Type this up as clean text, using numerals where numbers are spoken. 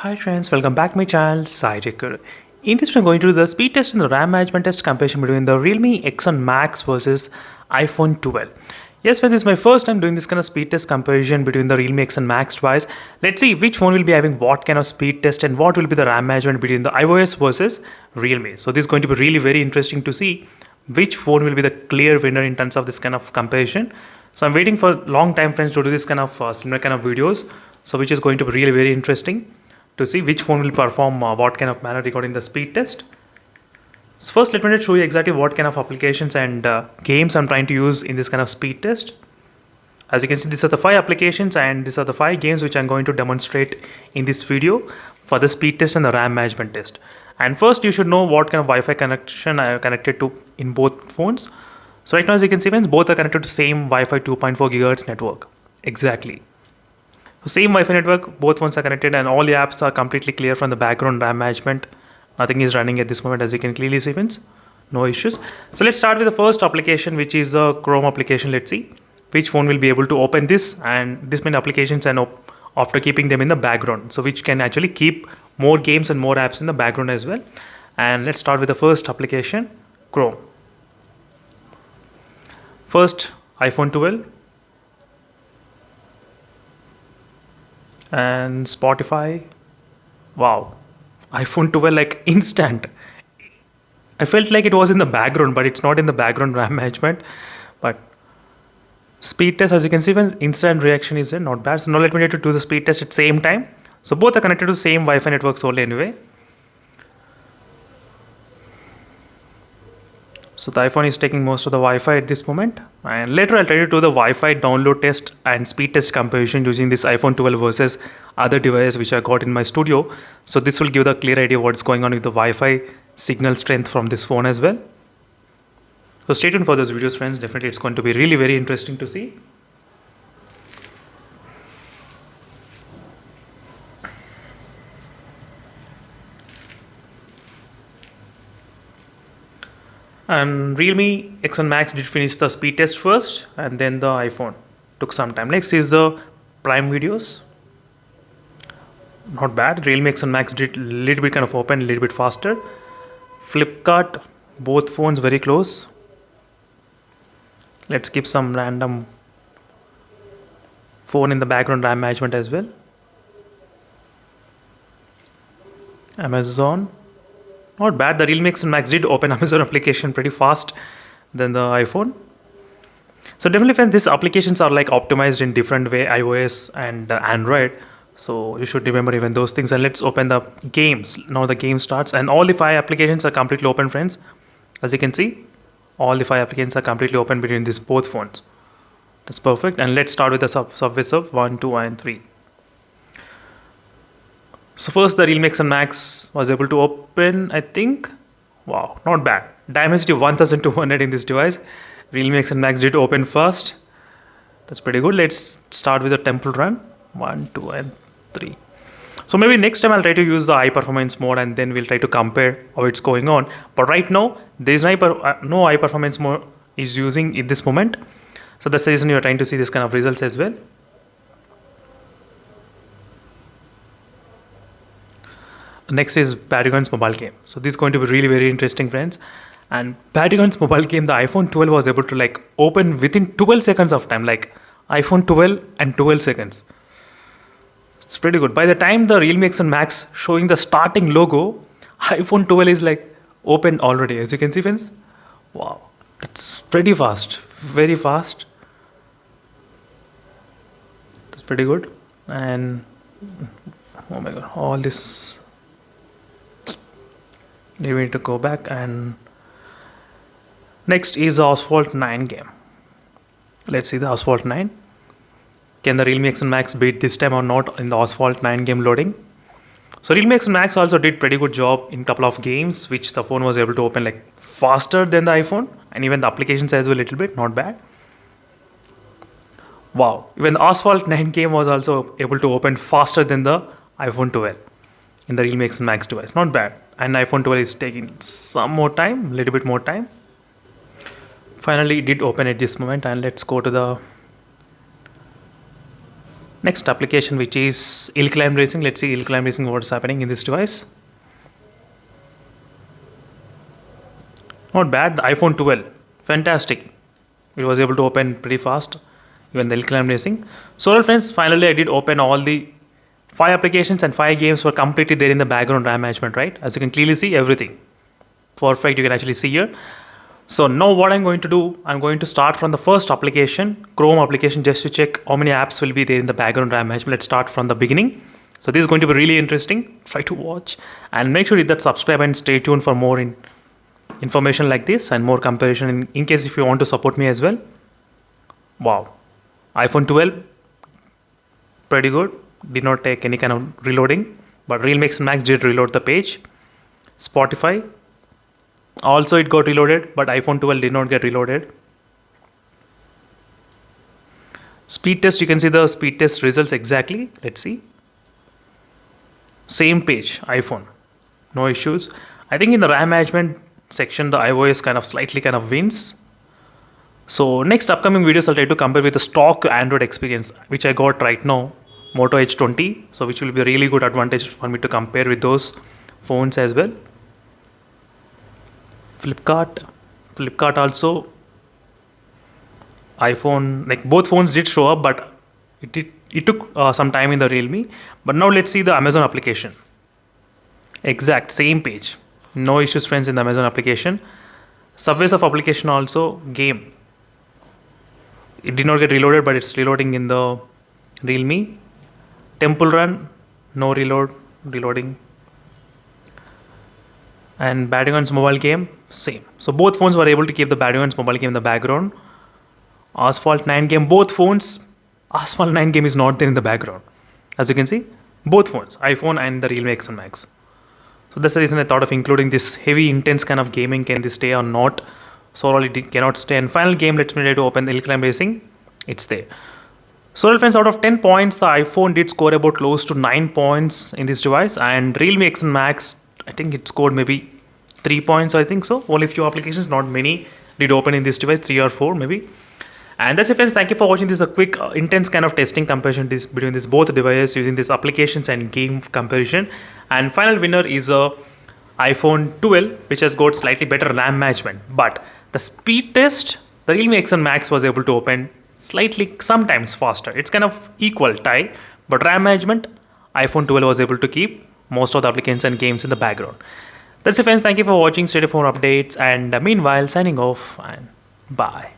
Hi friends, welcome back to my channel SciTecher. In this we're going to do the speed test and the RAM management test comparison between the Realme X1 Max versus iPhone 12. Yes, friends, this is my first time doing this kind of speed test comparison between the Realme X1 Max device. Let's see which phone will be having what kind of speed test and what will be the RAM management between the iOS versus Realme. So this is going to be really very interesting to see which phone will be the clear winner in terms of this kind of comparison. So I'm waiting for a long time friends to do this kind of similar kind of videos. So which is going to be really very interesting to see which phone will perform what kind of manner regarding the speed test. So first let me just show you exactly what kind of applications and games I'm trying to use in this kind of speed test. As you can see, these are the 5 applications and these are the 5 games which I'm going to demonstrate in this video for the speed test and the RAM management test. And first you should know what kind of Wi-Fi connection I have connected to in both phones. So right now as you can see friends, both are connected to same Wi-Fi 2.4 GHz network. Exactly. So same Wi-Fi network, both phones are connected and all the apps are completely clear from the background RAM management. Nothing is running at this moment as you can clearly see friends. No issues. So let's start with the first application which is the Chrome application. Let's see which phone will be able to open this and this many applications and after keeping them in the background. So which can actually keep more games and more apps in the background as well. And let's start with the first application, Chrome. First iPhone 12. And Spotify. Wow, iPhone 12 like instant. I felt like it was in the background, but it's not in the background RAM management. But speed test, as you can see, when instant reaction is there, not bad. So now let me try to do the speed test at same time. So both are connected to same Wi-Fi networks only anyway. So the iPhone is taking most of the Wi-Fi at this moment. And later I'll try to do the Wi-Fi download test and speed test comparison using this iPhone 12 versus other devices which I got in my studio. So this will give the clear idea what's going on with the Wi-Fi signal strength from this phone as well. So stay tuned for those videos friends. Definitely it's going to be really very interesting to see. And Realme X1 Max did finish the speed test first and then the iPhone took some time. Next is the Prime videos. Not bad. Realme X1 Max did a little bit kind of open, a little bit faster. Flipkart, both phones very close. Let's keep some random phone in the background RAM management as well. Amazon. Not bad. The Realme X1 Max did open Amazon application pretty fast than the iPhone. So definitely friends, these applications are like optimized in different way, iOS and Android. So you should remember even those things. And let's open the games. Now the game starts and all the 5 applications are completely open friends. As you can see, all the 5 applications are completely open between these both phones. That's perfect. And let's start with the Subway Surf 1, 2 and 3. So first the Realme X1 Max was able to open, I think. Wow, not bad. Dimensity 1200 in this device. Realme X1 Max did open first. That's pretty good. Let's start with the Temple Run. 1, 2 and 3. So maybe next time I'll try to use the high performance mode and then we'll try to compare how it's going on. But right now, there is no high performance mode is using in this moment. So that's the reason you're trying to see this kind of results as well. Next is Paragon's mobile game. So this is going to be really very interesting friends. And Paragon's mobile game, the iPhone 12 was able to like open within 12 seconds of time, like iPhone 12 and 12 seconds. It's pretty good. By the time the Realme X1 Max showing the starting logo, iPhone 12 is like opened already. As you can see friends, wow, that's pretty fast, very fast. That's pretty good. And oh my god, all this. We need to go back and next is the Asphalt 9 game. Let's see the Asphalt 9. Can the Realme X1 Max beat this time or not in the Asphalt 9 game loading? So Realme X1 Max also did pretty good job in couple of games which the phone was able to open like faster than the iPhone and even the applications as well a little bit, not bad. Wow, even the Asphalt 9 game was also able to open faster than the iPhone 12 in the Realme X1 Max device, not bad. And iPhone 12 is taking some more time, a little bit more time. Finally it did open at this moment and let's go to the Next application, which is Hill Climb Racing. Let's see Hill Climb Racing, what's happening in this device. Not bad. The iPhone 12, fantastic. It was able to open pretty fast, even the Hill Climb Racing. So well friends, finally I did open all the 5 applications and 5 games were completely there in the background RAM management, right? As you can clearly see, everything perfect, you can actually see here. So now what I'm going to do, I'm going to start from the first application, Chrome application, just to check how many apps will be there in the background RAM management. Let's start from the beginning. So this is going to be really interesting. Try to watch and make sure you hit that subscribe and stay tuned for more information like this and more comparison in case if you want to support me as well. Wow, iPhone 12, pretty good. Did not take any kind of reloading, but Real Mix and Max did reload the page. Spotify, also it got reloaded, but iPhone 12 did not get reloaded. Speed test, you can see the speed test results exactly. Let's see. Same page, iPhone, no issues. I think in the RAM management section, the iOS kind of slightly kind of wins. So next upcoming videos, I'll try to compare with the stock Android experience, which I got right now, Moto Edge 20. So which will be a really good advantage for me to compare with those phones as well. Flipkart also, iPhone, like both phones did show up, but it took some time in the Realme. But now let's see the Amazon application. Exact same page, no issues friends in the Amazon application. Subway Surf application also, game, it did not get reloaded, but it's reloading in the Realme. Temple Run, no reloading. And Battlegrounds mobile game, same. So both phones were able to keep the Battlegrounds mobile game in the background. Asphalt 9 game, both phones, Asphalt 9 game is not there in the background. As you can see, both phones, iPhone and the Realme X1 Max. So that's the reason I thought of including this heavy intense kind of gaming. Can this stay or not? So overall it cannot stay. And final game, let's try to open the Hill Climb Racing. It's there. So well friends, out of 10 points, the iPhone did score about close to 9 points in this device, and Realme X1 Max, I think it scored maybe 3 points, I think so. Only few applications, not many, did open in this device, 3 or 4 maybe. And that's it friends, thank you for watching this quick intense kind of testing comparison between these both devices using these applications and game comparison. And final winner is a iPhone 12, which has got slightly better RAM management. But the speed test, the Realme X1 Max was able to open slightly sometimes faster. It's kind of equal tie, but RAM management, iPhone 12 was able to keep most of the applications and games in the background. That's it friends, thank you for watching, stay tuned for more updates, and meanwhile signing off and bye.